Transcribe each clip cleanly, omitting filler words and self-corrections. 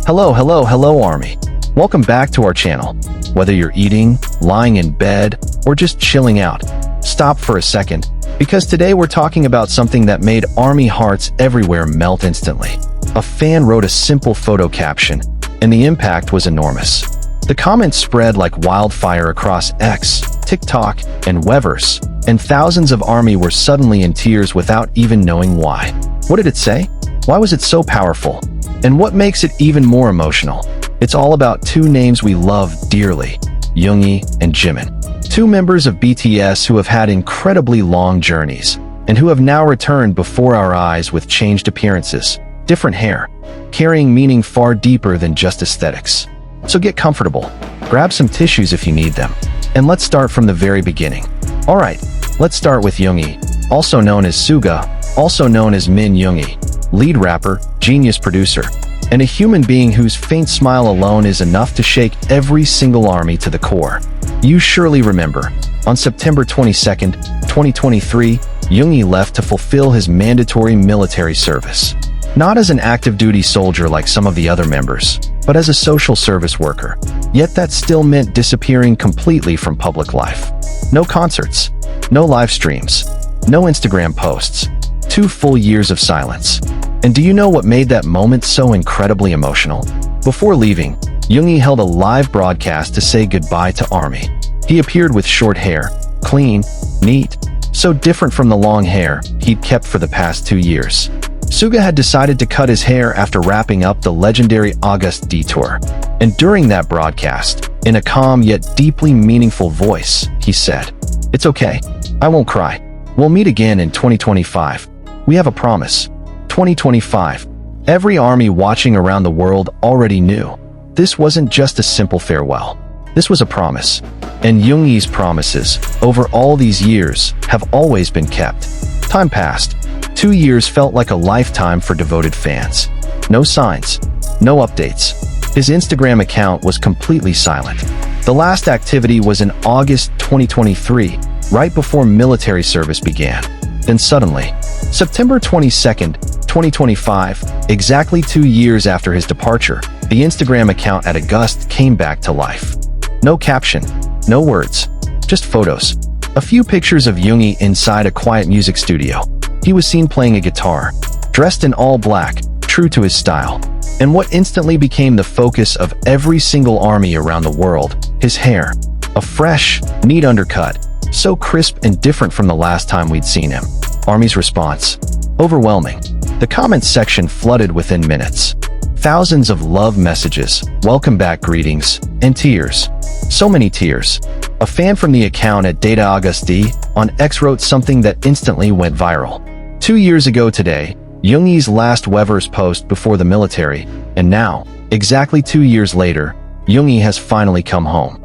Hello Army. Welcome back to our channel. Whether you're eating, lying in bed, or just chilling out, stop for a second, because today we're talking about something that made Army hearts everywhere melt instantly. A fan wrote a simple photo caption, and the impact was enormous. The comments spread like wildfire across X, TikTok, and Weverse, and thousands of Army were suddenly in tears without even knowing why. What did it say? Why was it so powerful? And what makes it even more emotional? It's all about two names we love dearly, Yoongi and Jimin. Two members of BTS who have had incredibly long journeys, and who have now returned before our eyes with changed appearances, different hair, carrying meaning far deeper than just aesthetics. So get comfortable, grab some tissues if you need them, and let's start from the very beginning. Alright, let's start with Yoongi, also known as Suga, also known as Min Yoongi, lead rapper, genius producer, and a human being whose faint smile alone is enough to shake every single Army to the core. You surely remember, on September 22nd, 2023, Yoongi left to fulfill his mandatory military service. Not as an active-duty soldier like some of the other members, but as a social service worker. Yet that still meant disappearing completely from public life. No concerts, no live streams, no Instagram posts. 2 full years of silence. And do you know what made that moment so incredibly emotional? Before leaving, Yoongi held a live broadcast to say goodbye to Army. He appeared with short hair, clean, neat, so different from the long hair he'd kept for the past 2 years. Suga had decided to cut his hair after wrapping up the legendary August D tour. And during that broadcast, in a calm yet deeply meaningful voice, he said, "It's okay. I won't cry. We'll meet again in 2025. We have a promise." 2025. Every Army watching around the world already knew. This wasn't just a simple farewell. This was a promise. And Yoongi's promises, over all these years, have always been kept. Time passed. 2 years felt like a lifetime for devoted fans. No signs, no updates. His Instagram account was completely silent. The last activity was in August 2023, right before military service began. Then suddenly, September 22nd, 2025, exactly 2 years after his departure, the Instagram account at August came back to life. No caption, no words, just photos. A few pictures of Yoongi inside a quiet music studio. He was seen playing a guitar, dressed in all black, true to his style. And what instantly became the focus of every single Army around the world, his hair. A fresh, neat undercut, so crisp and different from the last time we'd seen him. Army's response: overwhelming. The comments section flooded within minutes. Thousands of love messages, welcome back greetings, and tears. So many tears. A fan from the account at Data August D on X wrote something that instantly went viral. 2 years ago today, Yoongi's last Weverse post before the military, and now, exactly 2 years later, Yoongi has finally come home.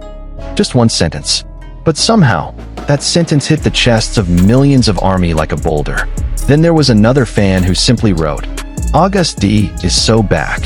Just one sentence. But somehow, that sentence hit the chests of millions of Army like a boulder. Then there was another fan who simply wrote, "August D is so back,"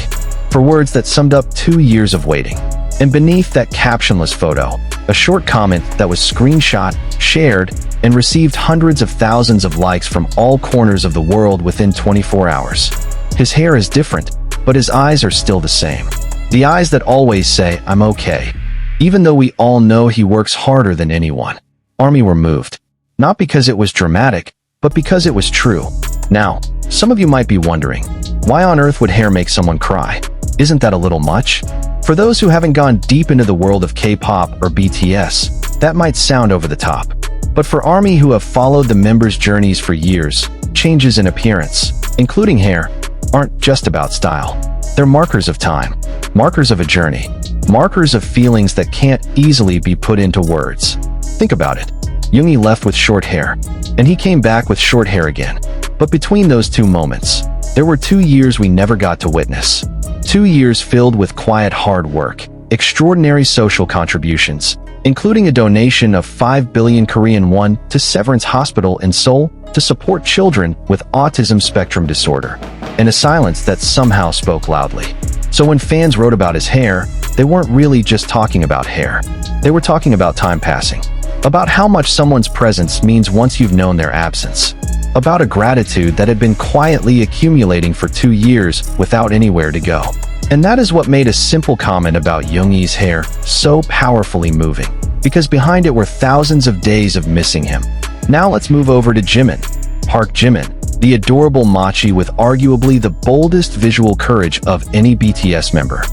for words that summed up 2 years of waiting. And beneath that captionless photo, a short comment that was screenshot, shared, and received hundreds of thousands of likes from all corners of the world within 24 hours. His hair is different, but his eyes are still the same. The eyes that always say, "I'm okay." Even though we all know he works harder than anyone. Army were moved. Not because it was dramatic, but because it was true. Now, some of you might be wondering, why on earth would hair make someone cry? Isn't that a little much? For those who haven't gone deep into the world of K-pop or BTS, that might sound over the top. But for Army who have followed the members' journeys for years, changes in appearance, including hair, aren't just about style. They're markers of time, markers of a journey, markers of feelings that can't easily be put into words. Think about it. Yoongi left with short hair, and he came back with short hair again. But between those two moments, there were 2 years we never got to witness. 2 years filled with quiet hard work, extraordinary social contributions, including a donation of 5 billion Korean won to Severance Hospital in Seoul to support children with autism spectrum disorder, and a silence that somehow spoke loudly. So when fans wrote about his hair, they weren't really just talking about hair. They were talking about time passing, about how much someone's presence means once you've known their absence, about a gratitude that had been quietly accumulating for 2 years without anywhere to go. And that is what made a simple comment about Yoongi's hair so powerfully moving, because behind it were thousands of days of missing him. Now let's move over to Jimin. Park Jimin, the adorable machi with arguably the boldest visual courage of any BTS member.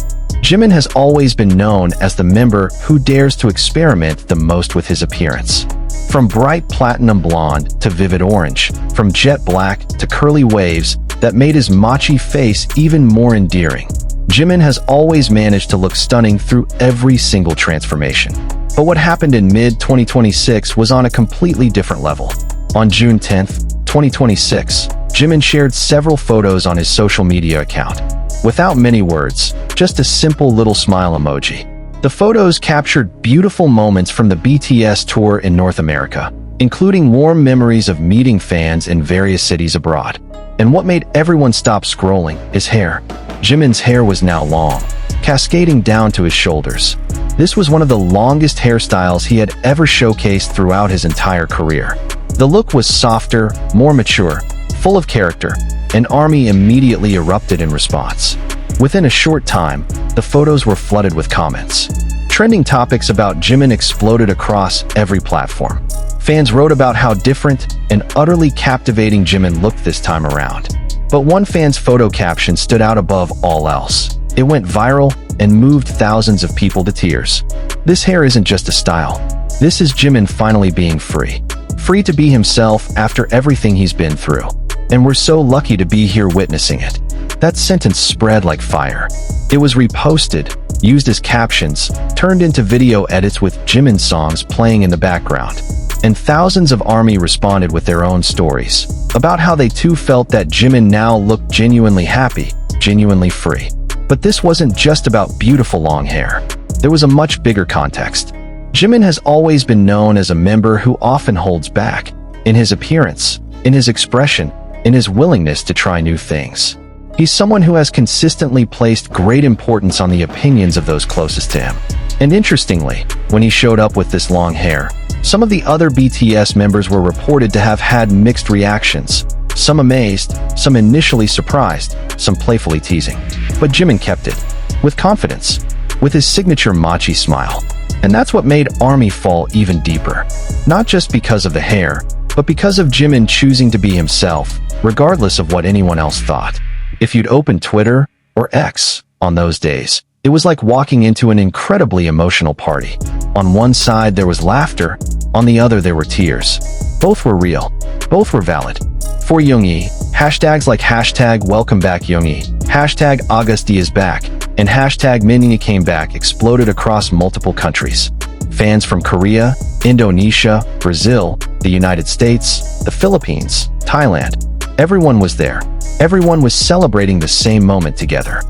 Jimin has always been known as the member who dares to experiment the most with his appearance. From bright platinum blonde to vivid orange, from jet black to curly waves that made his machi face even more endearing, Jimin has always managed to look stunning through every single transformation. But what happened in mid-2026 was on a completely different level. On June 10th, 2026, Jimin shared several photos on his social media account. Without many words, just a simple little smile emoji. The photos captured beautiful moments from the BTS tour in North America, including warm memories of meeting fans in various cities abroad. And what made everyone stop scrolling? His hair. Jimin's hair was now long, cascading down to his shoulders. This was one of the longest hairstyles he had ever showcased throughout his entire career. The look was softer, more mature, full of character, and ARMY immediately erupted in response. Within a short time, the photos were flooded with comments. Trending topics about Jimin exploded across every platform. Fans wrote about how different and utterly captivating Jimin looked this time around. But one fan's photo caption stood out above all else. It went viral and moved thousands of people to tears. This hair isn't just a style. This is Jimin finally being free. Free to be himself after everything he's been through. And we're so lucky to be here witnessing it. That sentence spread like fire. It was reposted, used as captions, turned into video edits with Jimin songs playing in the background. And thousands of ARMY responded with their own stories about how they too felt that Jimin now looked genuinely happy, genuinely free. But this wasn't just about beautiful long hair. There was a much bigger context. Jimin has always been known as a member who often holds back, in his appearance, in his expression, in his willingness to try new things. He's someone who has consistently placed great importance on the opinions of those closest to him. And interestingly, when he showed up with this long hair, some of the other BTS members were reported to have had mixed reactions. Some amazed, some initially surprised, some playfully teasing. But Jimin kept it, with confidence, with his signature machi smile. And that's what made ARMY fall even deeper. Not just because of the hair, but because of Jimin choosing to be himself, regardless of what anyone else thought. If you'd open Twitter, or X, on those days, it was like walking into an incredibly emotional party. On one side there was laughter, on the other there were tears. Both were real. Both were valid. For Yoongi, hashtags like hashtag welcome back Yoongi, hashtag Augusti is back, and hashtag Minnie came back exploded across multiple countries. Fans from Korea, Indonesia, Brazil, the United States, the Philippines, Thailand. Everyone was there. Everyone was celebrating the same moment together.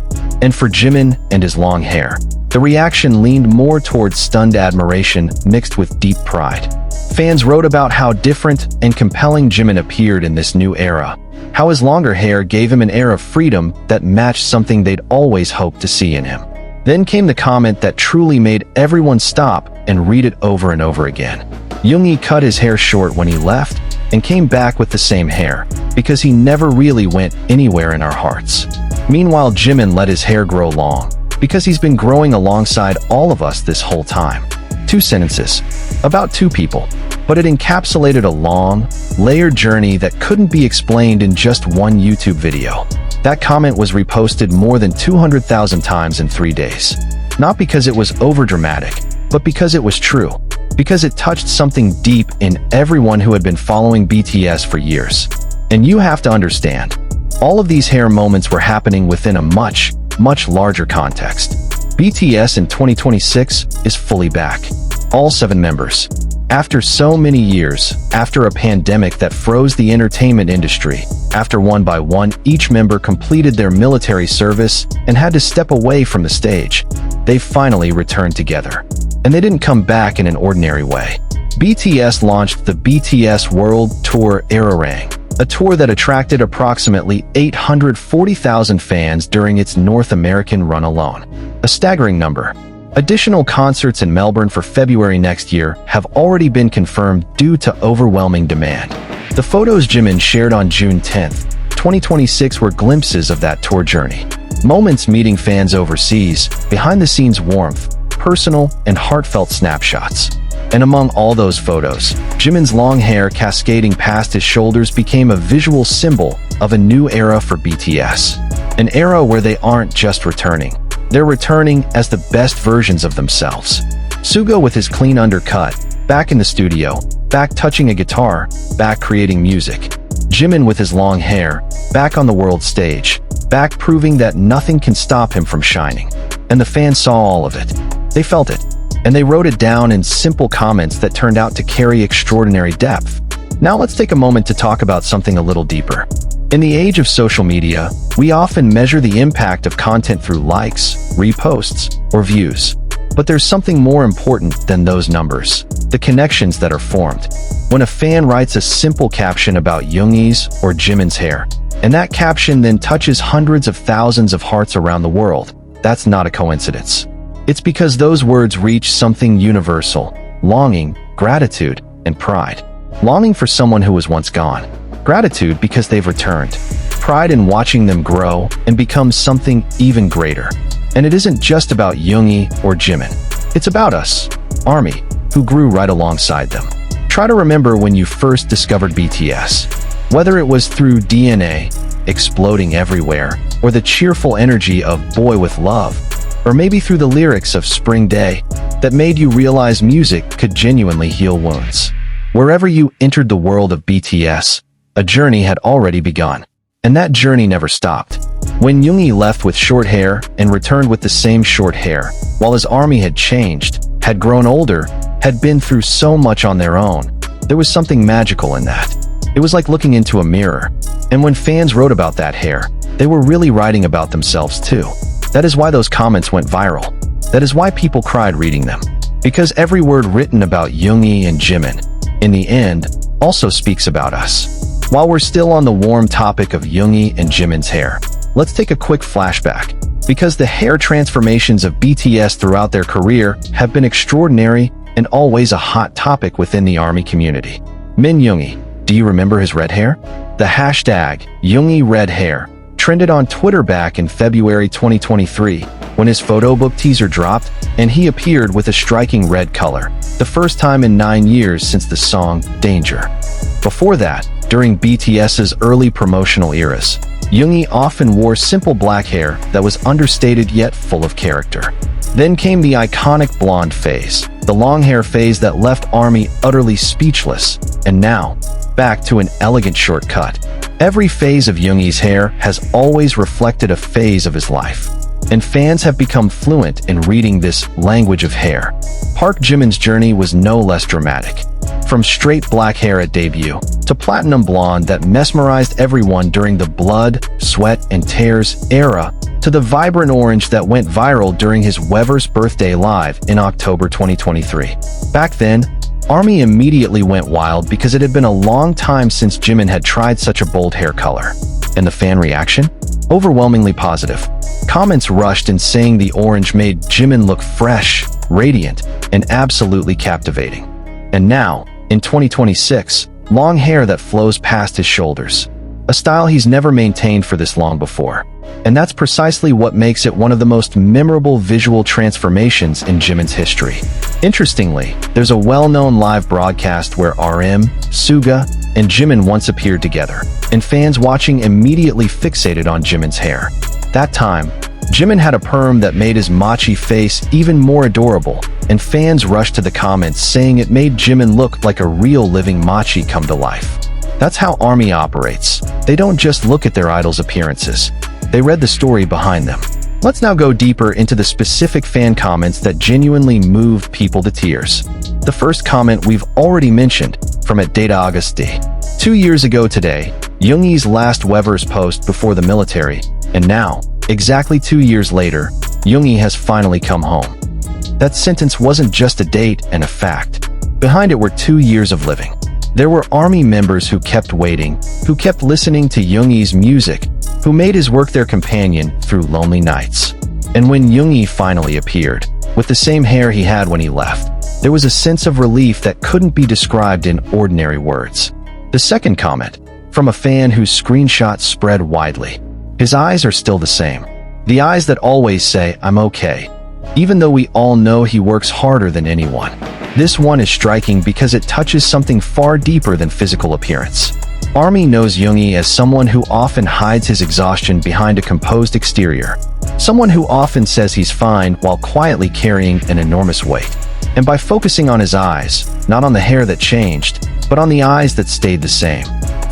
And for Jimin and his long hair, the reaction leaned more towards stunned admiration mixed with deep pride. Fans wrote about how different and compelling Jimin appeared in this new era, how his longer hair gave him an air of freedom that matched something they'd always hoped to see in him. Then came the comment that truly made everyone stop and read it over and over again. Yoongi cut his hair short when he left and came back with the same hair, because he never really went anywhere in our hearts. Meanwhile, Jimin let his hair grow long, because he's been growing alongside all of us this whole time. 2 sentences, about 2 people, but it encapsulated a long, layered journey that couldn't be explained in just one YouTube video. That comment was reposted more than 200,000 times in 3 days. Not because it was overdramatic, but because it was true. Because it touched something deep in everyone who had been following BTS for years. And you have to understand, all of these hair moments were happening within a much, much larger context. BTS in 2026 is fully back. All 7 members. After so many years, after a pandemic that froze the entertainment industry, after one by one each member completed their military service and had to step away from the stage, they finally returned together. And they didn't come back in an ordinary way. BTS launched the BTS World Tour Arirang, a tour that attracted approximately 840,000 fans during its North American run alone. A staggering number. Additional concerts in Melbourne for February next year have already been confirmed due to overwhelming demand. The photos Jimin shared on June 10, 2026 were glimpses of that tour journey. moments meeting fans overseas, behind-the-scenes warmth, personal and heartfelt snapshots. And among all those photos, Jimin's long hair cascading past his shoulders became a visual symbol of a new era for BTS. An era where they aren't just returning. They're returning as the best versions of themselves. Suga with his clean undercut, back in the studio, back touching a guitar, back creating music. Jimin with his long hair, back on the world stage, back proving that nothing can stop him from shining. And the fans saw all of it. They felt it. And they wrote it down in simple comments that turned out to carry extraordinary depth. Now let's take a moment to talk about something a little deeper. In the age of social media, we often measure the impact of content through likes, reposts, or views. But there's something more important than those numbers: the connections that are formed. When a fan writes a simple caption about Yoongi's or Jimin's hair, and that caption then touches hundreds of thousands of hearts around the world, that's not a coincidence. It's because those words reach something universal: longing, gratitude, and pride. Longing for someone who was once gone. Gratitude because they've returned. Pride in watching them grow and become something even greater. And it isn't just about Yoongi or Jimin. It's about us, ARMY, who grew right alongside them. Try to remember when you first discovered BTS. Whether it was through DNA, exploding everywhere, or the cheerful energy of Boy With Love, or maybe through the lyrics of Spring Day that made you realize music could genuinely heal wounds. Wherever you entered the world of BTS, a journey had already begun. And that journey never stopped. When Yoongi left with short hair and returned with the same short hair, while his ARMY had changed, had grown older, had been through so much on their own, there was something magical in that. It was like looking into a mirror. And when fans wrote about that hair, they were really writing about themselves too. That is why those comments went viral. That is why people cried reading them. Because every word written about Yoongi and Jimin, in the end, also speaks about us. While we're still on the warm topic of Yoongi and Jimin's hair, let's take a quick flashback. Because the hair transformations of BTS throughout their career have been extraordinary and always a hot topic within the ARMY community. Min Yoongi, do you remember his red hair? The hashtag #YoongiRedHair trended on Twitter back in February 2023 when his photo book teaser dropped and he appeared with a striking red color, the first time in 9 years since the song Danger. Before that, during BTS's early promotional eras, Yoongi often wore simple black hair that was understated yet full of character. Then came the iconic blonde phase, the long hair phase that left ARMY utterly speechless, and now, back to an elegant shortcut. Every phase of Yoongi's hair has always reflected a phase of his life, and fans have become fluent in reading this language of hair. Park Jimin's journey was no less dramatic. From straight black hair at debut, to platinum blonde that mesmerized everyone during the Blood, Sweat, and Tears era, to the vibrant orange that went viral during his Weverse birthday live in October 2023. Back then, ARMY immediately went wild because it had been a long time since Jimin had tried such a bold hair color. And the fan reaction? Overwhelmingly positive. Comments rushed in saying the orange made Jimin look fresh, radiant, and absolutely captivating. And now, in 2026, long hair that flows past his shoulders. A style he's never maintained for this long before. And that's precisely what makes it one of the most memorable visual transformations in Jimin's history. Interestingly, there's a well-known live broadcast where RM, Suga, and Jimin once appeared together, and fans watching immediately fixated on Jimin's hair. That time, Jimin had a perm that made his mochi face even more adorable, and fans rushed to the comments saying it made Jimin look like a real living mochi come to life. That's how ARMY operates. They don't just look at their idols' appearances. They read the story behind them. Let's now go deeper into the specific fan comments that genuinely moved people to tears. The first comment we've already mentioned, from @DataAugusti. 2 years ago today, Yoongi's last Weverse post before the military, and now, exactly 2 years later, Yoongi has finally come home. That sentence wasn't just a date and a fact. Behind it were 2 years of living. There were ARMY members who kept waiting, who kept listening to Yoongi's music, who made his work their companion through lonely nights. And when Yoongi finally appeared, with the same hair he had when he left, there was a sense of relief that couldn't be described in ordinary words. The second comment, from a fan whose screenshot spread widely. His eyes are still the same. The eyes that always say, "I'm okay," even though we all know he works harder than anyone. This one is striking because it touches something far deeper than physical appearance. ARMY knows Yoongi as someone who often hides his exhaustion behind a composed exterior. Someone who often says he's fine while quietly carrying an enormous weight. And by focusing on his eyes, not on the hair that changed, but on the eyes that stayed the same,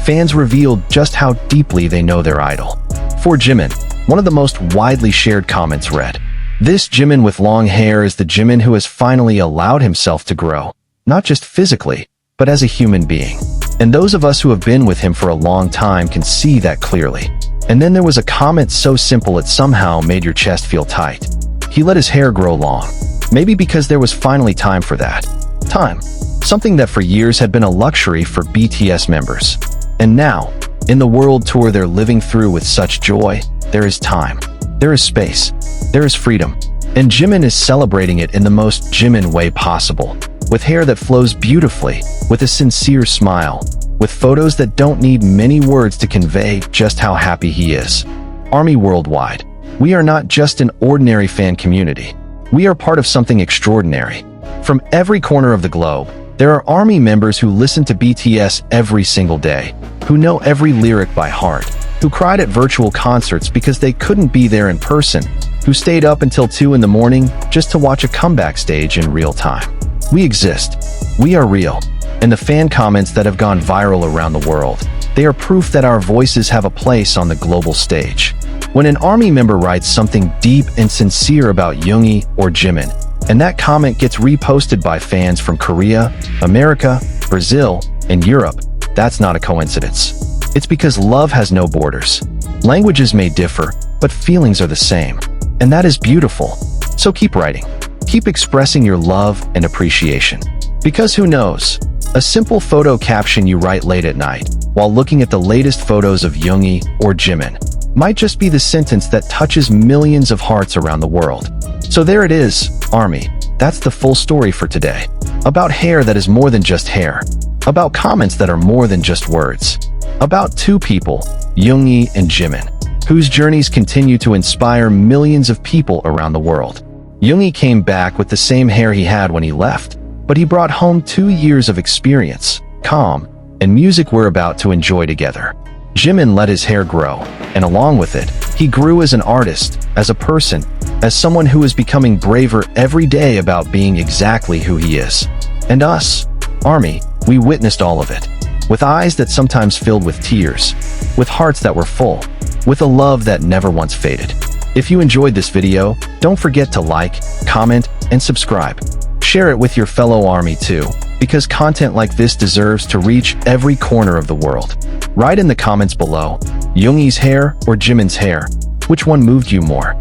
fans revealed just how deeply they know their idol. For Jimin, one of the most widely shared comments read, "This Jimin with long hair is the Jimin who has finally allowed himself to grow, not just physically, but as a human being." And those of us who have been with him for a long time can see that clearly. And then there was a comment so simple it somehow made your chest feel tight. He let his hair grow long. Maybe because there was finally time for that. Time. Something that for years had been a luxury for BTS members. And now, in the world tour they're living through with such joy, there is time. There is space. There is freedom. And Jimin is celebrating it in the most Jimin way possible. With hair that flows beautifully, with a sincere smile, with photos that don't need many words to convey just how happy he is. ARMY Worldwide. We are not just an ordinary fan community. We are part of something extraordinary. From every corner of the globe, there are ARMY members who listen to BTS every single day, who know every lyric by heart, who cried at virtual concerts because they couldn't be there in person, who stayed up until 2 in the morning just to watch a comeback stage in real time. We exist. We are real. And the fan comments that have gone viral around the world, they are proof that our voices have a place on the global stage. When an ARMY member writes something deep and sincere about Yoongi or Jimin, and that comment gets reposted by fans from Korea, America, Brazil, and Europe, that's not a coincidence. It's because love has no borders. Languages may differ, but feelings are the same. And that is beautiful. So keep writing. Keep expressing your love and appreciation. Because who knows? A simple photo caption you write late at night, while looking at the latest photos of Yoongi or Jimin, might just be the sentence that touches millions of hearts around the world. So there it is, ARMY. That's the full story for today. About hair that is more than just hair. About comments that are more than just words. About two people, Yoongi and Jimin, whose journeys continue to inspire millions of people around the world. Yoongi came back with the same hair he had when he left, but he brought home 2 years of experience, calm, and music we're about to enjoy together. Jimin let his hair grow, and along with it, he grew as an artist, as a person, as someone who is becoming braver every day about being exactly who he is. And us, ARMY, we witnessed all of it. With eyes that sometimes filled with tears, with hearts that were full, with a love that never once faded. If you enjoyed this video, don't forget to like, comment, and subscribe. Share it with your fellow ARMY too, because content like this deserves to reach every corner of the world. Write in the comments below, Yoongi's hair or Jimin's hair, which one moved you more?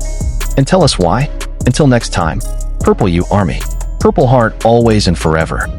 And tell us why. Until next time, Purple You ARMY. Purple Heart always and forever.